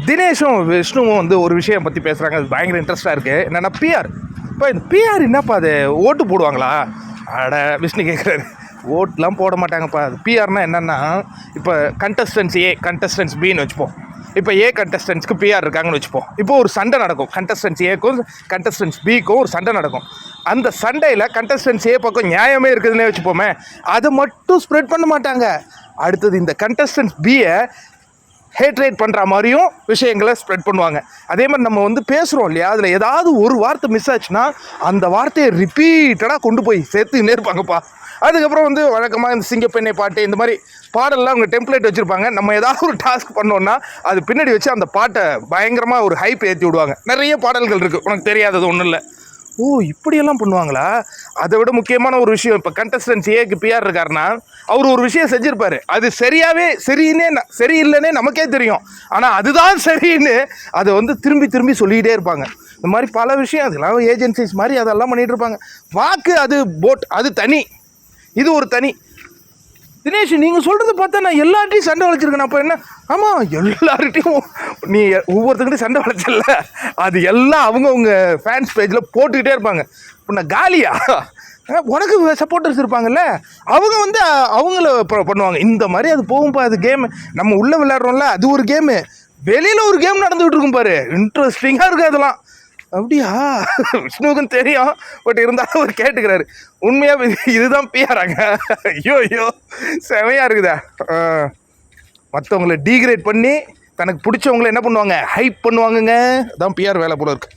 தினேஷும் விஷ்ணுவும் வந்து ஒரு விஷயம் பற்றி பேசுகிறாங்க. அது பயங்கர இன்ட்ரெஸ்ட்டாக இருக்குது. என்னென்னா பிஆர். இப்போ இந்த பிஆர் என்னப்பா அது ஓட்டு போடுவாங்களா? அட விஷ்ணு கேட்குறாரு. ஓட்லாம் போட மாட்டாங்கப்பா. அது பிஆர்னால் என்னென்னா, இப்போ கண்டஸ்டன்ஸ் ஏ கண்டஸ்டன்ஸ் பின்னு வச்சுப்போம். இப்போ ஏ கண்டஸ்டன்ஸ்க்கு பிஆர் இருக்காங்கன்னு வச்சுப்போம். இப்போ ஒரு சண்டை நடக்கும். கண்டஸ்டன்ஸ் ஏக்கும் கண்டஸ்டன்ஸ் பிக்கும் ஒரு சண்டை நடக்கும். அந்த சண்டையில் கண்டஸ்டன்ஸ் ஏ பக்கம் நியாயமே இருக்குதுன்னே வச்சுப்போமே, அதை மட்டும் ஸ்ப்ரெட் பண்ண மாட்டாங்க. அடுத்தது இந்த கண்டஸ்டன்ஸ் பியை ஹேட்ரேட் பண்ணுற மாதிரியும் விஷயங்களை ஸ்ப்ரெட் பண்ணுவாங்க. அதே மாதிரி நம்ம வந்து பேசுகிறோம் இல்லையா, அதில் ஏதாவது ஒரு வார்த்தை மிஸ் ஆச்சுன்னா அந்த வார்த்தையை ரிப்பீட்டடாக கொண்டு போய் சேர்த்துக்கிட்டே இருப்பாங்கப்பா. அதுக்கப்புறம் வந்து வழக்கமாக இந்த சிங்கப்பெண்ணை பாட்டு இந்த மாதிரி பாடல்லாம் அவங்க டெம்ப்ளேட் வச்சுருப்பாங்க. நம்ம ஏதாவது ஒரு டாஸ்க் பண்ணோன்னா அது பின்னாடி வச்சு அந்த பாட்டை பயங்கரமாக ஒரு ஹைப் ஏற்றி விடுவாங்க. நிறைய பாடல்கள் இருக்குது, உனக்கு தெரியாதது ஒன்றும் இல்லை. ஓ இப்படியெல்லாம் பண்ணுவாங்களா? அதை விட முக்கியமான ஒரு விஷயம், இப்போ கண்டஸ்டன்ஸ் ஏக்கு பிஆர் இருக்காருன்னா அவர் ஒரு விஷயம் செஞ்சுருப்பார். அது சரியில்லைன்னே நமக்கே தெரியும். ஆனால் அதுதான் சரின்னு அதை வந்து திரும்பி திரும்பி சொல்லிக்கிட்டே இருப்பாங்க. இந்த மாதிரி பல விஷயம், அதெல்லாம் ஏஜென்சிஸ் மாதிரி அதெல்லாம் பண்ணிகிட்டு இருப்பாங்க. வாக்கு அது போட், அது தனி, இது ஒரு தனி. தினேஷ் நீங்கள் சொல்கிறது பார்த்தா நான் எல்லார்ட்டையும் சண்டை வளைச்சிருக்கேன். அப்போ என்ன? ஆமாம், எல்லார்கிட்டையும் நீ ஒவ்வொருத்தங்கிட்டையும் சண்டை வளைச்சல, அது எல்லாம் அவங்கவுங்க ஃபேன்ஸ் பேஜில் போட்டுக்கிட்டே இருப்பாங்க. இப்போ நான் காலியா, உனக்கு சப்போர்ட்டர்ஸ் இருப்பாங்கல்ல, அவங்க வந்து அவங்கள பண்ணுவாங்க. இந்த மாதிரி அது போகும்பா. அது கேமு, நம்ம உள்ளே விளையாடுறோம்ல, அது ஒரு கேமு. வெளியில் ஒரு கேம் நடந்துகிட்டு இருக்கும் பாரு, இன்ட்ரெஸ்டிங்காக இருக்குது அதெல்லாம். அப்படியா? விஷ்ணுவுக்கும் தெரியும், பட் இருந்தாலும் அவர் கேட்டுக்கிறாரு. உண்மையாக இதுதான் பிஆராங்க? ஐயோ செமையாக இருக்குதா? மற்றவங்களை டீக்ரேட் பண்ணி தனக்கு பிடிச்சவங்களை என்ன பண்ணுவாங்க, ஹைப் பண்ணுவாங்கங்க. அதான் பிஆர் வேலை போல இருக்கு.